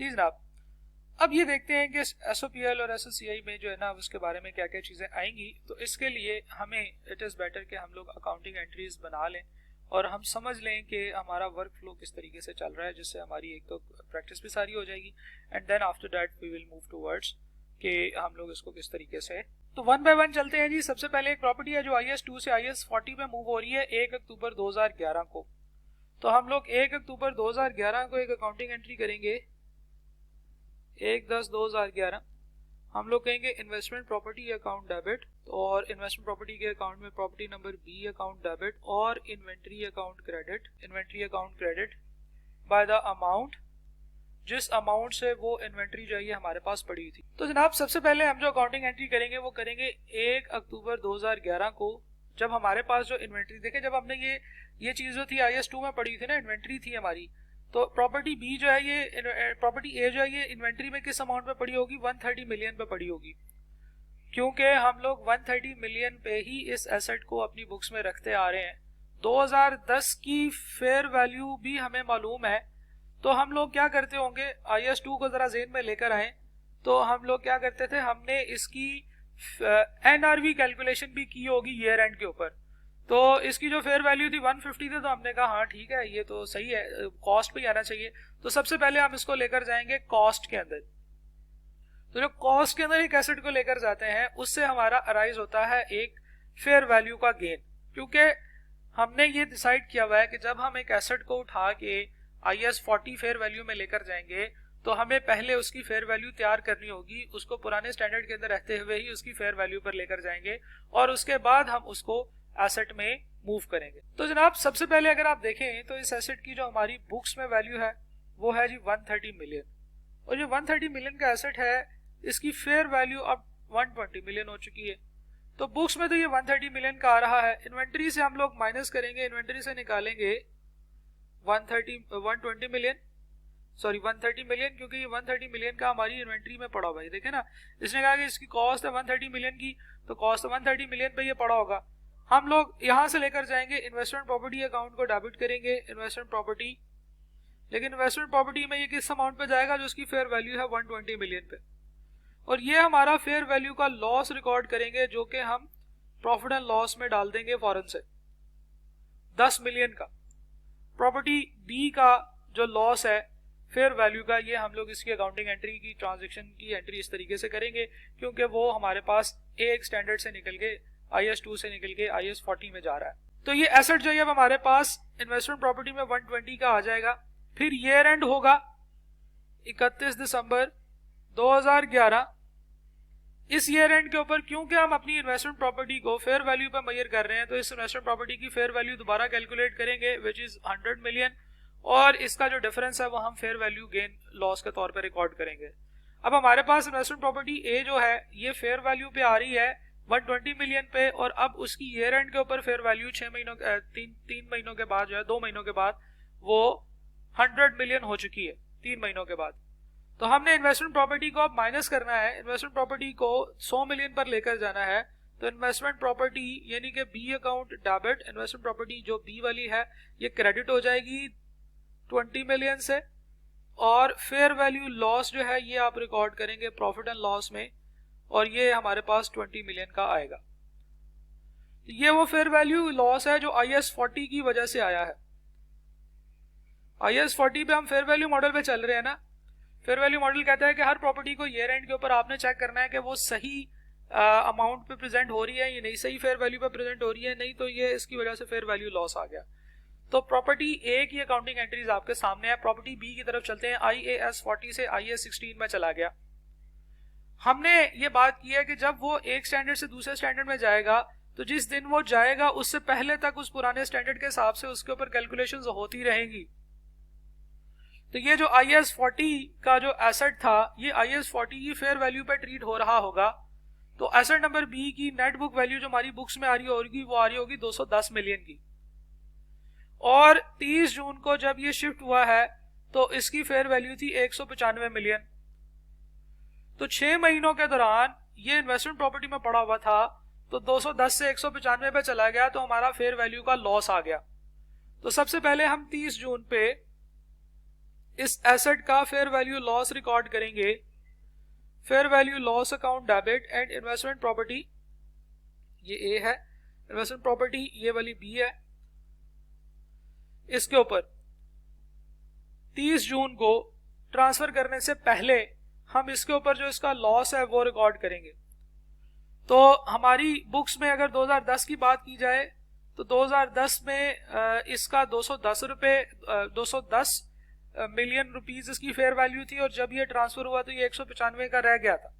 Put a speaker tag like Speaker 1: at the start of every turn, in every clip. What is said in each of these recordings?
Speaker 1: जी जनाब, अब ये देखते हैं कि एसओपीएल और एसओसीआई में जो है ना उसके बारे में क्या क्या चीज़ें आएंगी। तो इसके लिए हमें इट इज़ बेटर कि हम लोग अकाउंटिंग एंट्रीज बना लें और हम समझ लें कि हमारा वर्क फ्लो किस तरीके से चल रहा है, जिससे हमारी एक तो प्रैक्टिस भी सारी हो जाएगी and then after that we will move towards कि हम लोग इसको किस तरीके से। तो वन बाय वन चलते हैं जी। सबसे पहले एक प्रॉपर्टी है जो IAS 2 से IAS 40 में मूव हो रही है 1 अक्टूबर 2011 को। तो हम लोग 1 अक्टूबर 2011 को एक अकाउंटिंग एंट्री करेंगे 1/10/2011। हम लोग कहेंगे इन्वेस्टमेंट प्रॉपर्टी अकाउंट डेबिट, और इन्वेस्टमेंट प्रॉपर्टी के अकाउंट में property number B account debit और inventory account credit by the amount, जिस अमाउंट से वो इन्वेंट्री जो है ये हमारे पास पड़ी थी। तो जनाब सबसे पहले हम जो अकाउंटिंग एंट्री करेंगे वो करेंगे 1 अक्टूबर 2011 को, जब हमारे पास जो इन्वेंट्री, देखें जब हमने ये चीज़ जो थी IAS 2 में पड़ी थी ना, इन्वेंट्री थी हमारी, तो प्रॉपर्टी B जो है ये प्रॉपर्टी A जो है ये इन्वेंट्री में किस अमाउंट पे पड़ी होगी, 130 मिलियन पे पड़ी होगी, क्योंकि हम लोग 130 मिलियन पे ही इस एसेट को अपनी बुक्स में रखते आ रहे हैं। 2010 की फेयर वैल्यू भी हमें मालूम है, तो हम लोग क्या करते होंगे, IAS 2 को जरा जेन में लेकर आए, तो हम लोग क्या करते थे, हमने इसकी NRV कैलकुलेशन भी की होगी ईयर एंड के ऊपर। तो इसकी जो फेयर वैल्यू थी 150 थी, तो हमने कहा हाँ ठीक है ये तो सही है, कॉस्ट पे आना चाहिए। तो सबसे पहले हम इसको लेकर जाएंगे कॉस्ट के अंदर। तो जो कॉस्ट के अंदर एक एसेट को लेकर जाते हैं उससे हमारा अराइज होता है एक फेयर वैल्यू का गेन, क्योंकि हमने ये डिसाइड किया हुआ है कि जब हम एक एसेट को उठा के IAS 40 फेयर वैल्यू में लेकर जाएंगे तो हमें पहले उसकी फेयर वैल्यू तैयार करनी होगी, उसको पुराने स्टैंडर्ड के अंदर रहते हुए ही उसकी फेयर वैल्यू पर लेकर जाएंगे और उसके बाद हम उसको एसेट में मूव करेंगे। तो जनाब सबसे पहले अगर आप देखें तो इस एसेट की जो हमारी बुक्स में वैल्यू है वो है जी 130 मिलियन, और जो 130 मिलियन का एसेट है इसकी फेयर वैल्यू अब 120 मिलियन हो चुकी है। तो बुक्स में तो ये 130 मिलियन का आ रहा है, इन्वेंट्री से हम लोग माइनस करेंगे, इन्वेंट्री से निकालेंगे 130 मिलियन, सॉरी 130 मिलियन, क्योंकि ये 130 मिलियन का हमारी इन्वेंट्री में पड़ा हुआ है। देखे ना, इसने कहा कि इसकी कॉस्ट है 130 मिलियन की, तो कॉस्ट 130 मिलियन पे ये पड़ा होगा। हम लोग यहाँ से लेकर जाएंगे इन्वेस्टमेंट प्रॉपर्टी अकाउंट को डेबिट करेंगे इन्वेस्टमेंट प्रॉपर्टी, लेकिन इन्वेस्टमेंट प्रॉपर्टी में ये किस अमाउंट पे जाएगा, जो उसकी फेयर वैल्यू है 120 मिलियन पे, और ये हमारा फेयर वैल्यू का लॉस रिकॉर्ड करेंगे जो कि हम प्रॉफिट एंड लॉस में डाल देंगे फौरन से 10 मिलियन का। प्रॉपर्टी B का जो लॉस है फेयर वैल्यू का, ये हम लोग इसकी अकाउंटिंग एंट्री की ट्रांजैक्शन की एंट्री इस तरीके से करेंगे, क्योंकि वो हमारे पास एक स्टैंडर्ड से निकल के IAS 2 से निकल के IAS 40 में जा रहा है। तो ये एसेट जो है अब हमारे पास इन्वेस्टमेंट प्रॉपर्टी में 120 का आ जाएगा। फिर ईयर एंड होगा 31 दिसंबर 2011। इस ईयर एंड के ऊपर क्योंकि हम अपनी इन्वेस्टमेंट प्रॉपर्टी को फेयर वैल्यू पर मेजर कर रहे हैं, तो इस इन्वेस्टमेंट प्रॉपर्टी की फेयर वैल्यू दोबारा कैलकुलेट करेंगे विच इज 100 मिलियन, और इसका जो डिफरेंस है वो हम फेयर वैल्यू गेन लॉस के तौर पर रिकॉर्ड करेंगे। अब हमारे पास इन्वेस्टमेंट प्रॉपर्टी A जो है ये फेयर वैल्यू पे आ रही है 120 मिलियन पे, और अब उसकी ईयर एंड के ऊपर फेयर वैल्यू 6 महीनों 3 महीनों के बाद जो है 2 महीनों के बाद वो 100 मिलियन हो चुकी है 3 महीनों के बाद। तो हमने इन्वेस्टमेंट प्रॉपर्टी को अब माइनस करना है, इन्वेस्टमेंट प्रॉपर्टी को 100 मिलियन पर लेकर जाना है। तो इन्वेस्टमेंट प्रॉपर्टी यानी कि B account debit, investment property जो B वाली है ये क्रेडिट हो जाएगी 20 मिलियन से, और फेयर वैल्यू लॉस जो है ये आप रिकॉर्ड करेंगे प्रॉफिट एंड लॉस में, और ये हमारे पास 20 मिलियन का आएगा। ये वो फेयर वैल्यू लॉस है जो IAS 40 की वजह से आया है। IAS 40 पे हम फेयर वैल्यू मॉडल पे चल रहे हैं ना। फेयर वैल्यू मॉडल कहता है कि हर प्रॉपर्टी को ईयर एंड के ऊपर आपने चेक करना है कि वो सही अमाउंट पे प्रेजेंट हो रही है या नहीं, सही फेयर वैल्यू पे प्रेजेंट हो रही है, नहीं तो ये इसकी वजह से फेयर वैल्यू लॉस आ गया। तो प्रॉपर्टी A की अकाउंटिंग एंट्रीज आपके सामने है। प्रॉपर्टी B की तरफ चलते हैं। IAS 40 से IAS 16 में चला गया। हमने ये बात की है कि जब वो एक स्टैंडर्ड से दूसरे स्टैंडर्ड में जाएगा तो जिस दिन वो जाएगा उससे पहले तक उस पुराने स्टैंडर्ड के हिसाब से उसके ऊपर कैलकुलेशंस होती रहेंगी। तो ये जो IAS 40 का जो एसेट था ये IAS 40 की फेयर वैल्यू पे ट्रीट हो रहा होगा। तो एसेट नंबर B की नेट बुक वैल्यू जो हमारी बुक्स में आ रही होगी वो आ रही होगी 210 मिलियन की, और 30 जून को जब ये शिफ्ट हुआ है तो इसकी फेयर वैल्यू थी 195 मिलियन। तो 6 महीनों के दौरान ये इन्वेस्टमेंट प्रॉपर्टी में पड़ा हुआ था, तो 210 से 195 पे चला गया, तो हमारा फेयर वैल्यू का लॉस आ गया। तो सबसे पहले हम 30 जून पे इस एसेट का फेयर वैल्यू लॉस रिकॉर्ड करेंगे, fair value loss account debit and investment property, ये ए है, इन्वेस्टमेंट प्रॉपर्टी ये वाली बी है। इसके ऊपर 30 जून को ट्रांसफर करने से पहले हम इसके ऊपर जो इसका लॉस है वो रिकॉर्ड करेंगे। तो हमारी बुक्स में अगर 2010 की बात की जाए तो 2010 में इसका 210 मिलियन रुपीस इसकी फेयर वैल्यू थी, और जब ये ट्रांसफर हुआ तो ये 195 का रह गया था,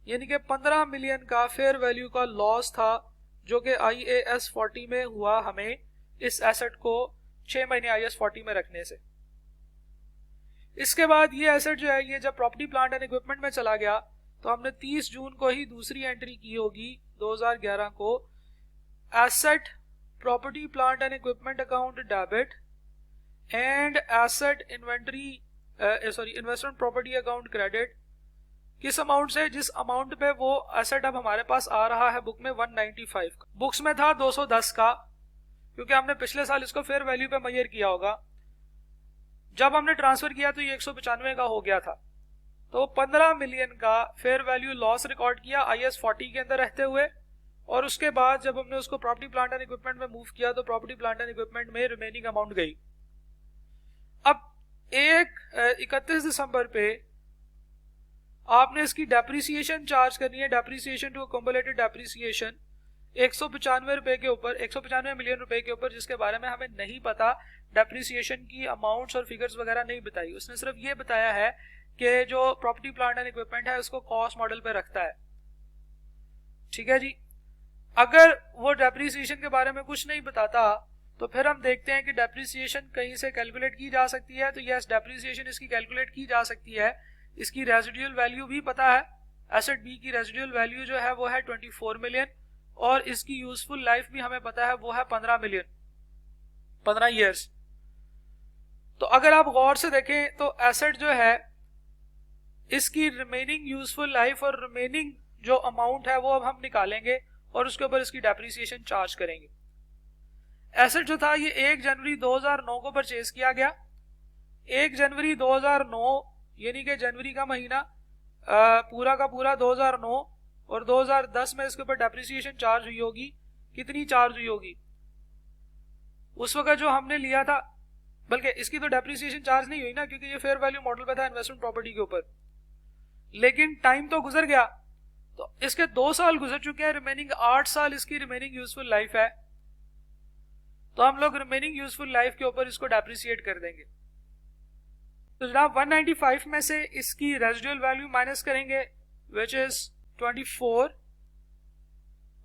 Speaker 1: यानी कि 15 मिलियन का फेयर वैल्यू का लॉस था जो कि IAS 40 में हुआ हमें इस एसेट को 6 महीने IAS 40 में रखने से। इसके बाद ये एसेट जो है ये जब प्रॉपर्टी प्लांट एंड इक्विपमेंट में चला गया तो हमने 30 जून को ही दूसरी एंट्री की होगी 2011 को, asset property plant and equipment account debit and asset inventory investment property account credit, किस अमाउंट से, जिस अमाउंट पे वो एसेट अब हमारे पास आ रहा है बुक में 195 का, बुक्स में था 210 का, क्योंकि हमने पिछले साल इसको फेयर वैल्यू पे मेजर किया होगा। जब हमने ट्रांसफर किया तो ये 195 का हो गया था, तो 15 मिलियन का फेयर वैल्यू लॉस रिकॉर्ड किया IAS 40 के अंदर रहते हुए, और उसके बाद जब हमने उसको प्रॉपर्टी प्लांट एंड इक्विपमेंट में मूव किया तो प्रॉपर्टी प्लांट एंड इक्विपमेंट में रिमेनिंग अमाउंट गई। अब 31 दिसंबर पे आपने इसकी डेप्रिसिएशन चार्ज करनी है, डेप्रिसिएशन टू अकोमोलेटेड डेप्रिसिएशन 195 रुपए के ऊपर, 195 मिलियन रुपए के ऊपर, जिसके बारे में हमें नहीं पता, डेप्रिसिएशन की अमाउंट्स और फिगर्स वगैरह नहीं बताई। उसने सिर्फ ये बताया है कि जो प्रॉपर्टी प्लांट एंड इक्विपमेंट है उसको कॉस्ट मॉडल पे रखता है। ठीक है जी। अगर वो डेप्रिसिएशन के बारे में कुछ नहीं बताता तो फिर हम देखते हैं कि डेप्रिसिएशन कहीं से कैलकुलेट की जा सकती है, तो यस डेप्रिसिएशन इसकी कैलकुलेट की जा सकती है। इसकी रेजिडुअल वैल्यू भी पता है, एसेट बी की रेजिडुअल वैल्यू जो है वो है 24 मिलियन, और इसकी यूजफुल लाइफ भी हमें पता है वो है 15 मिलियन, 15 ईयर्स। तो अगर आप गौर से देखें तो एसेट जो है इसकी रिमेनिंग यूजफुल लाइफ और रिमेनिंग जो अमाउंट है वो अब हम निकालेंगे और उसके ऊपर इसकी डेप्रिसिएशन चार्ज करेंगे। एसेट जो था ये 1 जनवरी 2009 को परचेज किया गया। 1 जनवरी 2009 यानी कि जनवरी का महीना पूरा का पूरा 2009, और 2010 में इसके ऊपर डेप्रिसिएशन चार्ज हुई होगी। कितनी चार्ज हुई होगी? उस वक्त जो हमने लिया था, बल्कि इसकी तो डेप्रिसिएशन चार्ज नहीं हुई ना, क्योंकि ये फेयर वैल्यू मॉडल पे था इन्वेस्टमेंट प्रॉपर्टी के ऊपर, लेकिन टाइम तो गुजर गया, तो इसके 2 साल गुजर चुके हैं, रिमेनिंग 8 साल इसकी रिमेनिंग यूजफुल लाइफ है। तो हम लोग रिमेनिंग यूजफुल लाइफ के ऊपर इसको डेप्रिसिएट कर देंगे। तो जनाब 195 में से इसकी रेजिडुअल वैल्यू माइनस करेंगे विच इज 24,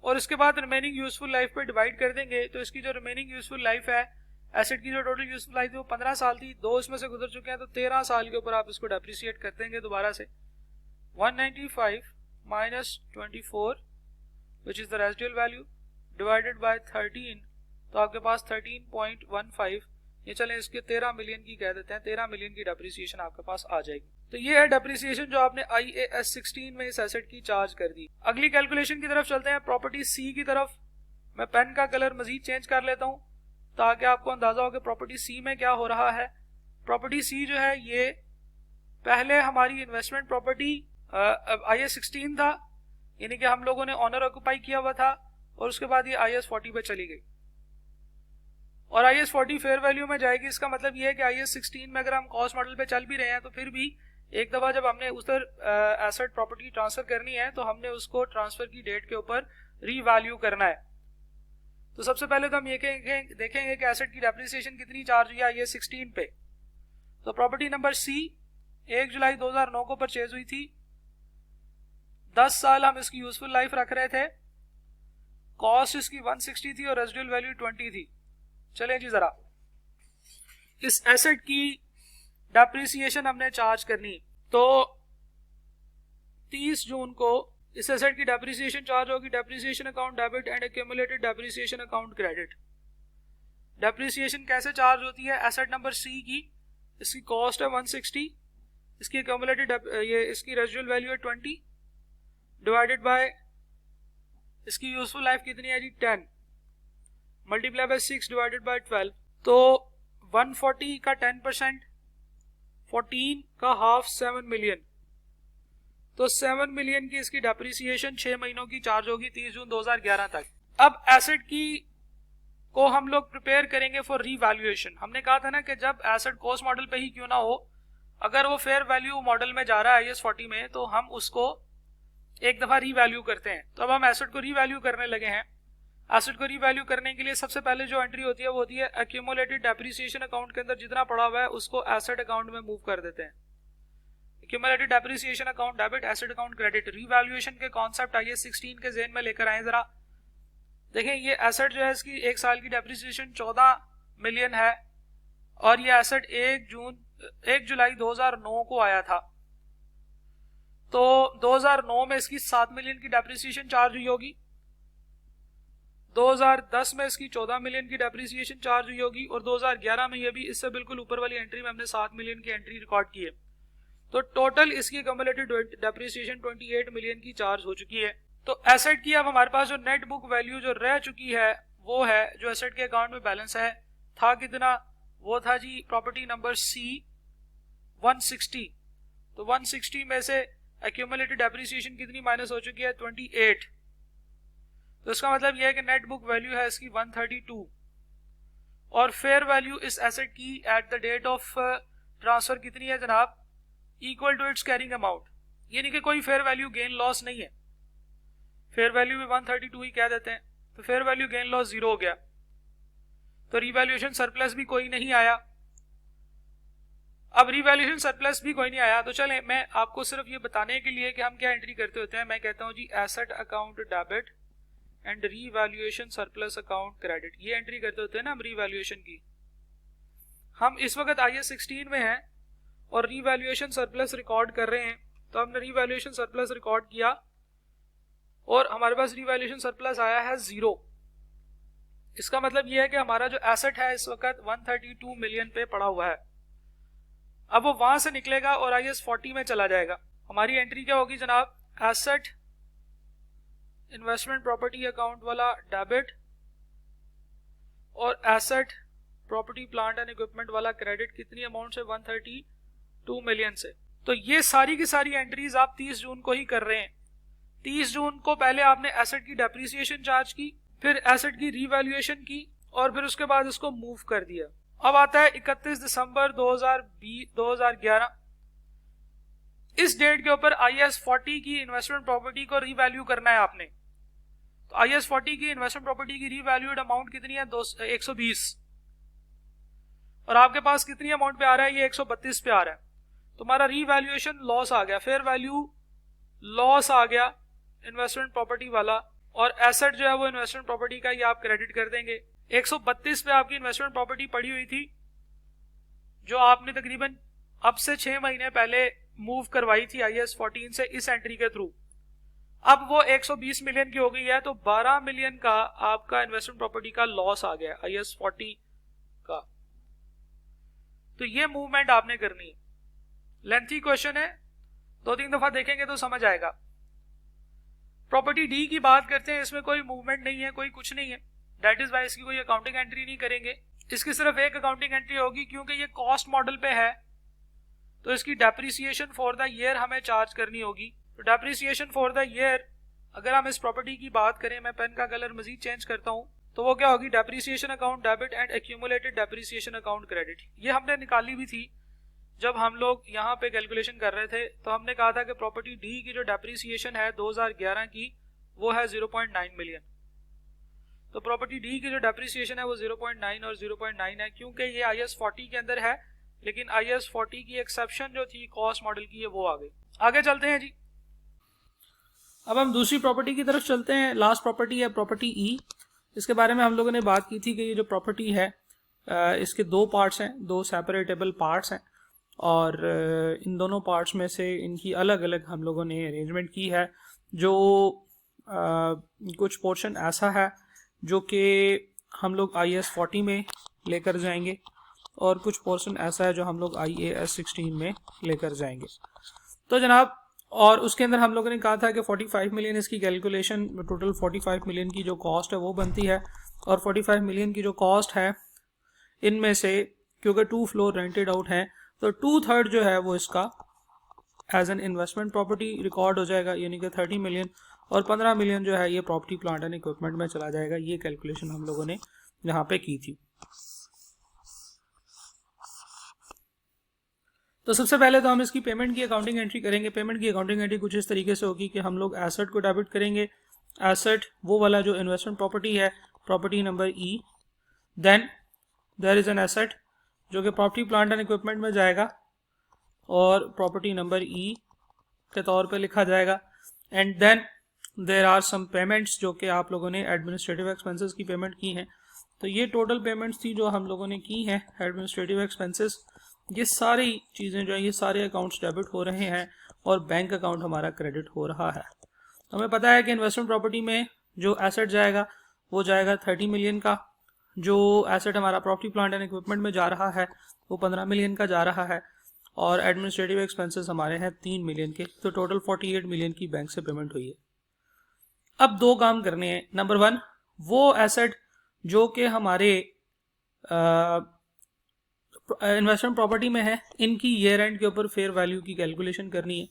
Speaker 1: और इसके बाद रिमेनिंग यूजफुल लाइफ पे डिवाइड कर देंगे। तो इसकी जो रिमेनिंग यूजफुल लाइफ है, एसेट की जो टोटल यूजफुल लाइफ थी वो 15 साल थी, 2 इसमें से गुजर चुके हैं, तो 13 साल के ऊपर आप इसको डेप्रिसिएट कर देंगे दोबारा से। 195 minus 24 which is the residual value divided by 13, तो आपके पास 13.15, ये चलें इसके 13 मिलियन की कह देते हैं, 13 मिलियन की डेप्रिसिएशन आपके पास आ जाएगी। तो ये है डेप्रिसिएशन जो आपने IAS 16 में इस एसेट की चार्ज कर दी। अगली कैलकुलेशन की तरफ चलते हैं, प्रॉपर्टी सी की तरफ। मैं पेन का कलर मजीद चेंज कर लेता हूं ताकि आपको अंदाजा हो कि प्रॉपर्टी सी में क्या हो रहा है। प्रॉपर्टी सी जो है ये पहले हमारी इन्वेस्टमेंट प्रॉपर्टी IAS 16 था, यानी कि हम लोगों ने ऑनर ऑक्यूपाई किया हुआ था, और उसके बाद ये IAS 40 पे चली गई और IAS 40 फेयर वैल्यू में जाएगी। इसका मतलब ये है कि IAS 16 में अगर हम कॉस्ट मॉडल पे चल भी रहे हैं तो फिर भी एक दफा जब हमने उधर एसेट प्रॉपर्टी ट्रांसफर करनी है तो हमने उसको ट्रांसफर की डेट के ऊपर रीवैल्यू करना है। तो सबसे पहले तो हम ये देखेंगे कि एसेट की डेप्रिसिएशन कितनी चार्ज हुई है IAS 16 पे। तो प्रॉपर्टी नंबर सी 1 जुलाई 2009 को परचेज हुई थी, 10 साल हम इसकी यूजफुल लाइफ रख रहे थे, कॉस्ट इसकी 160 थी और रेजिडुअल वैल्यू 20 थी। चलें जी, जरा इस एसेट की डेप्रिसिएशन हमने चार्ज करनी, तो 30 जून को इस एसेट की डेप्रिसिएशन चार्ज होगी depreciation account debit and accumulated depreciation account credit. Depreciation कैसे चार्ज होती है? एसेट नंबर सी की इसकी कॉस्ट है 160, इसकी एक्यूमुलेटेड ये इसकी रेजिडुअल वैल्यू है 20 डिवाइडेड बाय इसकी यूजफुल लाइफ कितनी है जी 10 मल्टीप्लाई बाय 6 डिवाइडेड बाय 12, तो 140 का 10% 14 का हाफ 7 मिलियन, तो 7 मिलियन की इसकी डेप्रिसिएशन 6 महीनों की चार्ज होगी 30 जून 2011 तक। अब एसेट की को हम लोग प्रिपेयर करेंगे फॉर रीवैल्यूएशन। हमने कहा था ना कि जब एसेट कॉस्ट मॉडल पे ही क्यों ना हो, अगर वो फेयर वैल्यू मॉडल में जा रहा है IAS 40 में, तो हम उसको एक दफा रीवैल्यू करते हैं। तो अब हम एसेट को रीवैल्यू करने लगे हैं। एसेट को रीवैल्यू करने के लिए सबसे पहले जो एंट्री होती है वो होती है एक्यूमुलेटेड डेप्रिसिएशन अकाउंट के अंदर जितना पड़ा हुआ है उसको एसेट अकाउंट में मूव कर देते हैं। Accumulated depreciation account debit, asset account credit. Revaluation के कॉन्सेप्ट IAS 16 के ज़हन में लेकर आए जरा। देखें, ये एसेट जो है इसकी एक साल की डेप्रिसिएशन 14 मिलियन है और ये एसेट 1 जुलाई 2009 को आया था। तो 2009 में इसकी 7 मिलियन की डेप्रिसिएशन चार्ज हुई होगी, 2010 में इसकी 14 मिलियन की डेप्रिसिएशन चार्ज हुई होगी और 2011 में ये भी इससे बिल्कुल ऊपर वाली एंट्री में हमने 7 मिलियन की एंट्री रिकॉर्ड की है। तो टोटल इसकी एक्यूमुलेटेड डेप्रिसिएशन 28 मिलियन की चार्ज हो चुकी है। तो एसेट की अब हमारे पास जो नेट बुक वैल्यू जो रह चुकी है वो है, जो एसेट के अकाउंट में बैलेंस है, था कितना, वो था जी प्रॉपर्टी नंबर C 160। तो 160 में से एक्यूमुलेटेड डेप्रिसिएशन कितनी माइनस हो चुकी है, 28। तो इसका मतलब यह है कि नेट बुक वैल्यू है इसकी 132 और फेयर वैल्यू इस एसेट की at the date of transfer कितनी है जनाब, equal to its carrying amount. यानी कि कोई फेयर वैल्यू गेन लॉस नहीं है, फेयर वैल्यू भी 132 ही कह देते हैं, तो फेयर वैल्यू गेन लॉस 0 हो गया। तो रिवैल्यूएशन सरप्लस भी कोई नहीं आया। अब रिवैल्यूएशन सरप्लस भी कोई नहीं आया तो चलें, मैं आपको सिर्फ ये बताने के लिए कि हम क्या एंट्री करते होते हैं, मैं कहता हूं जी asset account debit and revaluation surplus account credit, ये एंट्री करते होते हैं ना हम रिवैल्यूएशन की। हम इस वक्त IAS 16 में हैं और रीवैल्यूएशन सरप्लस रिकॉर्ड कर रहे हैं। तो हमने रीवैल्यूएशन सरप्लस रिकॉर्ड किया और हमारे पास रीवैल्यूएशन सरप्लस आया है 0। इसका मतलब यह है कि हमारा जो एसेट है इस वक्त 132 मिलियन पे पड़ा हुआ है। अब वो वहां से निकलेगा और IAS 40 में चला जाएगा। हमारी एंट्री क्या होगी जनाब, एसेट इन्वेस्टमेंट प्रॉपर्टी अकाउंट वाला डेबिट और asset property plant and equipment वाला क्रेडिट। कितनी अमाउंट से, 132 मिलियन से। तो ये सारी की सारी एंट्रीज आप 30 जून को ही कर रहे हैं। 30 जून को पहले आपने एसेट की डेप्रिसिएशन चार्ज की, फिर एसेट की रीवैल्यूएशन की और फिर उसके बाद उसको मूव कर दिया। अब आता है 31 दिसंबर 2011। इस डेट के ऊपर IAS 40 की इन्वेस्टमेंट प्रॉपर्टी को रीवैल्यू करना है आपने। तो IAS 40 की इन्वेस्टमेंट प्रॉपर्टी की रीवैल्यूड अमाउंट कितनी है, 120, और आपके पास कितनी अमाउंट पे आ रहा है, ये 132 पे आ रहा है। तुम्हारा रीवैल्यूएशन लॉस आ गया, फेयर वैल्यू लॉस आ गया इन्वेस्टमेंट प्रॉपर्टी वाला, और एसेट जो है वो इन्वेस्टमेंट प्रॉपर्टी का ये आप क्रेडिट कर देंगे। 132 पे आपकी इन्वेस्टमेंट प्रॉपर्टी पड़ी हुई थी जो आपने तकरीबन अब से 6 महीने पहले मूव करवाई थी IAS 14 से इस एंट्री के थ्रू। अब वो 120 मिलियन की हो गई है, तो 12 मिलियन का आपका इन्वेस्टमेंट प्रॉपर्टी का लॉस आ गया IAS 40 का। तो ये मूवमेंट आपने करनी है। लेंथी क्वेश्चन है, 2-3 दफा देखेंगे तो समझ आएगा। प्रॉपर्टी डी की बात करते हैं, इसमें कोई मूवमेंट नहीं है, कोई कुछ नहीं है, दैट इज वाई इसकी कोई अकाउंटिंग एंट्री नहीं करेंगे। इसकी सिर्फ एक अकाउंटिंग एंट्री होगी क्योंकि ये कॉस्ट मॉडल पे है, तो इसकी डेप्रिसिएशन फॉर द ईयर हमें चार्ज करनी होगी। तो डेप्रिसिएशन फॉर द ईयर, अगर हम इस प्रॉपर्टी की बात करें, मैं पेन का कलर मजीद चेंज करता हूं, तो वो क्या होगी, depreciation account debit and accumulated depreciation account credit. ये हमने निकाली भी थी जब हम लोग यहाँ पे कैलकुलेशन कर रहे थे। तो हमने कहा था कि प्रॉपर्टी डी की जो डेप्रिसिएशन है 2011 की वो है 0.9 मिलियन। तो प्रॉपर्टी डी की जो डेप्रिसिएशन है वो 0.9 और 0.9 है, क्योंकि ये IAS 40 के अंदर है, लेकिन IAS 40 की एक्सेप्शन जो थी कॉस्ट मॉडल की है वो आ गई। आगे चलते हैं जी। अब हम दूसरी प्रॉपर्टी की तरफ चलते हैं। लास्ट प्रॉपर्टी है प्रॉपर्टी ई। इसके बारे में हम लोगों ने बात की थी कि ये जो प्रॉपर्टी है इसके 2 पार्ट्स हैं, 2 सेपरेटेबल पार्ट्स हैं, और इन दोनों पार्ट्स में से इनकी अलग अलग हम लोगों ने अरेंजमेंट की है। जो कुछ पोर्शन ऐसा है जो कि हम लोग IAS 40 में लेकर जाएंगे और कुछ पोर्शन ऐसा है जो हम लोग IAS 16 में लेकर जाएंगे। तो जनाब, और उसके अंदर हम लोगों ने कहा था कि 45 मिलियन इसकी कैलकुलेशन, टोटल 45 मिलियन की जो कॉस्ट है वो बनती है, और 45 मिलियन की जो कॉस्ट है इनमें से क्योंकि 2 फ्लोर रेंटेड आउट हैं तो 2/3 जो है वो इसका as an investment property record हो जाएगा, यानी कि 30 मिलियन, और 15 मिलियन जो है ये प्रॉपर्टी प्लांट एंड इक्विपमेंट में चला जाएगा। ये कैलकुलेशन हम लोगों ने यहाँ पे की थी। तो सबसे पहले तो हम इसकी पेमेंट की अकाउंटिंग एंट्री करेंगे। पेमेंट की अकाउंटिंग एंट्री कुछ इस तरीके से होगी कि हम लोग एसेट को डेबिट करेंगे, एसेट वो वाला जो इन्वेस्टमेंट प्रॉपर्टी है, property number E, then there is an asset जो कि प्रॉपर्टी प्लांट एंड इक्विपमेंट में जाएगा और प्रॉपर्टी नंबर ई के तौर पे लिखा जाएगा, and then there are some payments जो कि आप लोगों ने एडमिनिस्ट्रेटिव एक्सपेंसेस की पेमेंट की हैं। तो ये टोटल पेमेंट्स थी जो हम लोगों ने की हैं एडमिनिस्ट्रेटिव एक्सपेंसेस। ये सारी चीज़ें जो है, ये सारे अकाउंट्स डेबिट हो रहे हैं और बैंक अकाउंट हमारा क्रेडिट हो रहा है। हमें पता है कि इन्वेस्टमेंट प्रॉपर्टी में जो एसेट जाएगा वो जाएगा 30 मिलियन का, जो एसेट हमारा प्रॉपर्टी प्लांट एंड इक्विपमेंट में जा रहा है वो 15 मिलियन का जा रहा है, और एडमिनिस्ट्रेटिव एक्सपेंसेस हमारे हैं 3 मिलियन के। तो टोटल 48 मिलियन की बैंक से पेमेंट हुई है। अब दो काम करने हैं। नंबर 1, वो एसेट जो कि हमारे इन्वेस्टमेंट प्रॉपर्टी में है, इनकी ईयर एंड के ऊपर फेयर वैल्यू की कैलकुलेशन करनी है,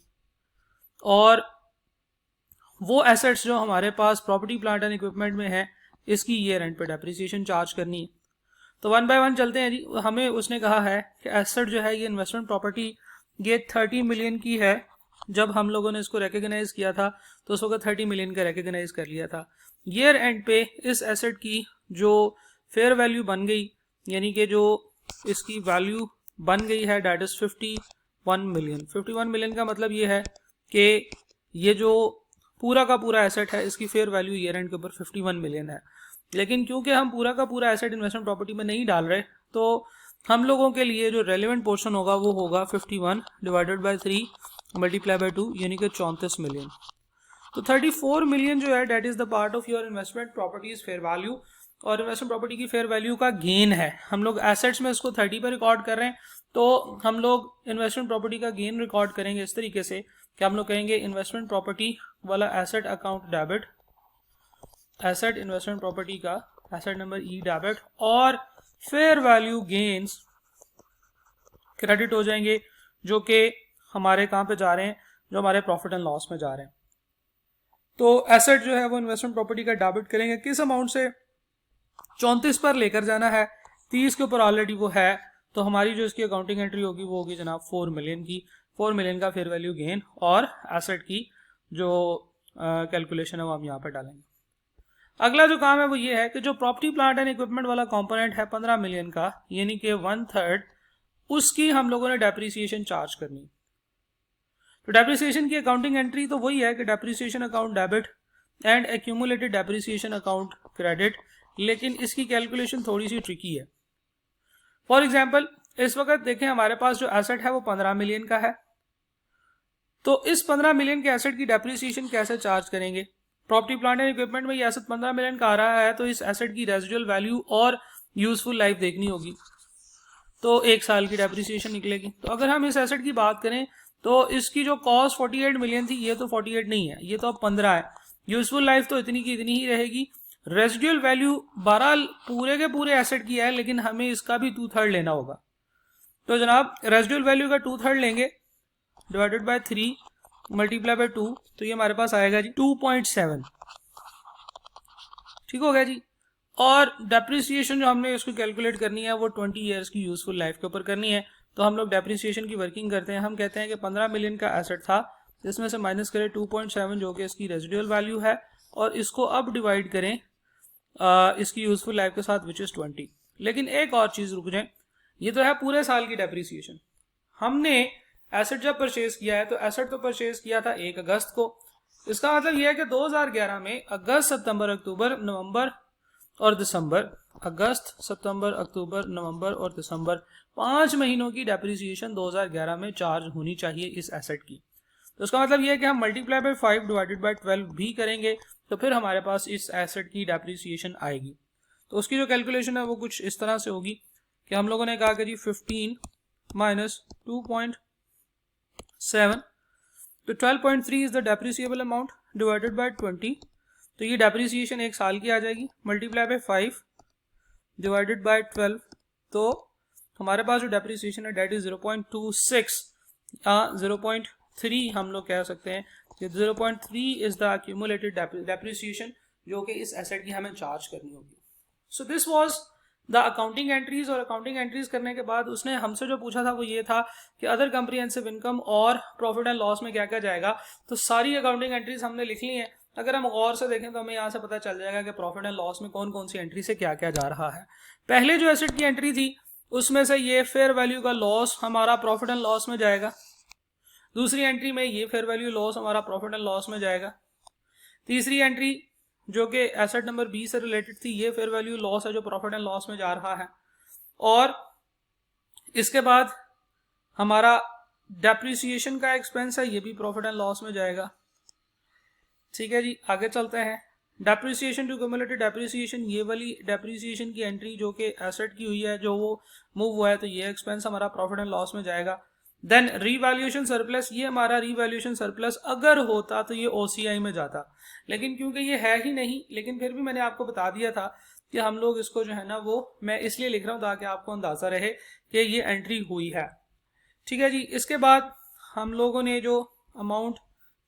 Speaker 1: और वो एसेट्स जो हमारे पास प्रॉपर्टी प्लांट एंड इक्विपमेंट में है इसकी ईयर एंड पे डेप्रिसिएशन चार्ज करनी है। तो 1 बाय 1 चलते हैं जी। हमें उसने कहा है कि एसेट जो है ये इन्वेस्टमेंट प्रॉपर्टी ये 30 मिलियन की है। जब हम लोगों ने इसको रिकग्नाइज किया था तो उस वक्त 30 मिलियन का रिकग्नाइज कर लिया था। ईयर एंड पे इस एसेट की जो फेयर वैल्यू बन गई, यानी कि जो इसकी वैल्यू बन गई है, डेट इज 51 मिलियन। 51 मिलियन का मतलब ये है कि ये जो पूरा का पूरा एसेट है इसकी फेयर वैल्यू ईयर एंड के ऊपर 51 मिलियन है। लेकिन क्योंकि हम पूरा का पूरा एसेट इन्वेस्टमेंट प्रॉपर्टी में नहीं डाल रहे, तो हम लोगों के लिए जो रेलिवेंट पोर्शन होगा वो होगा 51 डिवाइडेड बाय 3 मल्टीप्लाई बाय 2, यानी कि 34 मिलियन। तो 34 मिलियन जो है that is the part of your investment property's fair value, और इन्वेस्टमेंट प्रॉपर्टी की फेयर वैल्यू का गेन है। हम लोग एसेट्स में इसको 30 पर रिकॉर्ड कर रहे हैं, तो हम लोग इन्वेस्टमेंट प्रॉपर्टी का गेन रिकॉर्ड करेंगे इस तरीके से कि हम लोग कहेंगे इन्वेस्टमेंट प्रॉपर्टी वाला asset account debit, asset investment property का एसेट नंबर ई डेबिट, और फेयर वैल्यू गेन्स क्रेडिट हो जाएंगे, जो कि हमारे कहाँ पे जा रहे हैं, जो हमारे प्रॉफिट एंड लॉस में जा रहे हैं। तो एसेट जो है वो इन्वेस्टमेंट प्रॉपर्टी का डेबिट करेंगे। किस अमाउंट से? 34 पर लेकर जाना है, 30 के ऊपर ऑलरेडी वो है, तो हमारी जो इसकी अकाउंटिंग एंट्री होगी वो होगी जनाब 4 मिलियन की। 4 मिलियन का फेयर वैल्यू गेन और एसेट की जो कैलकुलेशन है वो हम यहाँ पर डालेंगे। अगला जो काम है वो ये है कि जो प्रॉपर्टी प्लांट एंड इक्विपमेंट वाला कंपोनेंट है 15 मिलियन का, यानी कि 1/3, उसकी हम लोगों ने डेप्रिसिएशन चार्ज करनी। तो डेप्रिसिएशन की अकाउंटिंग एंट्री तो वही है कि depreciation account debit and accumulated depreciation account credit, लेकिन इसकी कैलकुलेशन थोड़ी सी ट्रिकी है। फॉर एग्जाम्पल, इस वक्त देखें हमारे पास जो एसेट है वो 15 मिलियन का है, तो इस 15 मिलियन के एसेट की डेप्रिसिएशन कैसे चार्ज करेंगे? प्रॉपर्टी प्लांट एंड इक्विपमेंट में ये एसेट 15 मिलियन का आ रहा है, तो इस एसेट की रेजिडुअल वैल्यू और यूजफुल लाइफ देखनी होगी, तो 1 साल की डेप्रिसिएशन निकलेगी। तो अगर हम इस एसेट की बात करें तो इसकी जो कॉस्ट 48 मिलियन थी, ये तो 48 नहीं है, ये तो अब 15 है। यूजफुल लाइफ तो इतनी की इतनी ही रहेगी। रेजिडुअल वैल्यू 12 पूरे के पूरे एसेट की है, लेकिन हमें इसका भी 2/3 लेना होगा। तो जनाब रेजिडुअल वैल्यू का 2/3 लेंगे, डिवाइडेड बाय 3 मल्टीप्लाई बाय 2, तो ये हमारे पास आएगा जी 2.7। ठीक हो गया जी। और डेप्रिसिएशन जो हमने इसको कैलकुलेट करनी है वो 20 ईयर्स की यूजफुल लाइफ के ऊपर करनी है। तो हम लोग डेप्रिसिएशन की वर्किंग करते हैं। हम कहते हैं कि 15 मिलियन का एसेट था, जिसमें से माइनस करें 2.7 जो कि इसकी रेजिडुअल वैल्यू है, और इसको अब डिवाइड करें इसकी यूजफुल लाइफ के साथ, विच इज 20। लेकिन एक और चीज रुक जाए, ये तो है पूरे साल की डेप्रिसिएशन। हमने एसेट जब परचेज किया है तो एसेट तो परचेज किया था 1 अगस्त को। इसका मतलब यह है कि 2011 में अगस्त, सितंबर, अक्टूबर, नवंबर और दिसंबर, अगस्त, सितंबर, अक्टूबर, नवंबर और दिसंबर, 5 महीनों की डेप्रिसिएशन 2011 में चार्ज होनी चाहिए इस एसेट की। तो इसका मतलब यह है कि हम मल्टीप्लाई बाय 5 डिवाइडेड बाय 12 भी करेंगे, तो फिर हमारे पास इस एसेट की डेप्रिसिएशन आएगी। तो उसकी जो कैलकुलेशन है वो कुछ इस तरह से होगी कि हम लोगों ने कहा कि जी 15 माइनस 2.7, तो 12.3 is the depreciable amount divided by 20। तो ये डेप्रिसिएशन 1 साल की आ जाएगी, मल्टीप्लाई बाय 5 डिवाइडेड बाय 12, तो हमारे पास जो डेप्रिसिएशन है डेट इज 0.26 या 0.3 हम लोग कह सकते हैं कि 0.3 इज द एक्यूमुलेटेड डेप्रिसिएशन जो कि इस एसेट की हमें चार्ज करनी होगी। So this was the accounting entries, और अकाउंटिंग एंट्रीज करने के बाद उसने हमसे जो पूछा था वो ये था कि अदर कंप्रिहेंसिव इनकम और प्रॉफिट एंड लॉस में क्या क्या जाएगा। तो सारी अकाउंटिंग एंट्रीज हमने लिख ली हैं। अगर हम गौर से देखें तो हमें यहाँ से पता चल जाएगा कि प्रॉफिट एंड लॉस में कौन कौन सी एंट्री से क्या क्या जा रहा है। पहले जो एसेट की एंट्री थी उसमें से ये फेयर वैल्यू का लॉस हमारा प्रॉफिट एंड लॉस में जाएगा। दूसरी एंट्री में ये फेयर वैल्यू लॉस हमारा प्रॉफिट एंड लॉस में जाएगा। तीसरी एंट्री जो कि एसेट नंबर बी से रिलेटेड थी, ये फेयर वैल्यू लॉस है जो प्रॉफिट एंड लॉस में जा रहा है। और इसके बाद हमारा डेप्रिसिएशन का एक्सपेंस है, ये भी प्रॉफिट एंड लॉस में जाएगा। ठीक है जी, आगे चलते हैं। डेप्रिसिएशन टू क्यूमुलेटेड डेप्रिसिएशन, ये वाली डेप्रिसिएशन की एंट्री जो कि एसेट की हुई है, जो वो मूव हुआ है, तो ये एक्सपेंस हमारा प्रॉफिट एंड लॉस में जाएगा। देन रीवैल्यूएशन सरप्लस, ये हमारा रीवैल्यूएशन सरप्लस अगर होता तो ये ओसीआई में जाता, लेकिन क्योंकि ये है ही नहीं, लेकिन फिर भी मैंने आपको बता दिया था कि हम लोग इसको जो है ना वो मैं इसलिए लिख रहा हूँ ताकि आपको अंदाजा रहे कि ये एंट्री हुई है। ठीक है जी, इसके बाद हम लोगों ने जो अमाउंट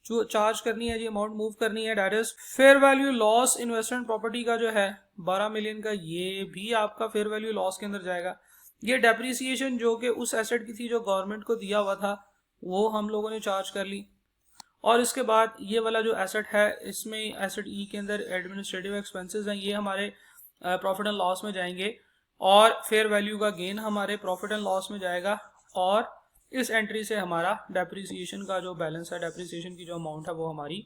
Speaker 1: जो चार्ज करनी है, जी अमाउंट मूव करनी है, that is fair value loss investment property का जो है 12 मिलियन का, ये भी आपका फेयर वैल्यू लॉस के अंदर जाएगा। ये डेप्रिसिएशन जो कि उस एसेट की थी जो गवर्नमेंट को दिया हुआ था वो हम लोगों ने चार्ज कर ली। और इसके बाद ये वाला जो एसेट है इसमें एसेट ई के अंदर एडमिनिस्ट्रेटिव एक्सपेंसेस हैं, ये हमारे प्रॉफिट एंड लॉस में जाएंगे। और फेयर वैल्यू का गेन हमारे प्रॉफिट एंड लॉस में जाएगा। और इस एंट्री से हमारा डेप्रिसिएशन का जो बैलेंस है, डेप्रिसिएशन की जो अमाउंट है वो हमारी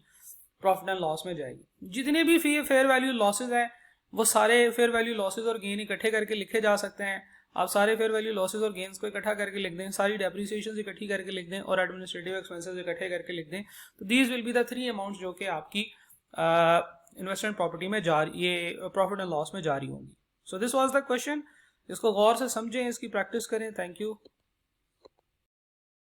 Speaker 1: प्रॉफिट एंड लॉस में जाएगी। जितने भी फेयर वैल्यू लॉसेज हैं वो सारे फेयर वैल्यू लॉसेज और गेन इकट्ठे करके लिखे जा सकते हैं। आप सारे फेयर वैल्यू लॉसेज और गेन्स को इकट्ठा करके लिख दें, सारी डेप्रिसिएशन इकट्ठी करके लिख दें और एडमिनिस्ट्रेटिव एक्सपेंसेस इकट्ठे करके लिख दें। तो these will be the 3 amounts जो कि आपकी इन्वेस्टमेंट प्रॉपर्टी में ये प्रॉफिट एंड लॉस में जारी होंगी। So this was the question, इसको गौर से समझें, इसकी प्रैक्टिस करें। Thank you.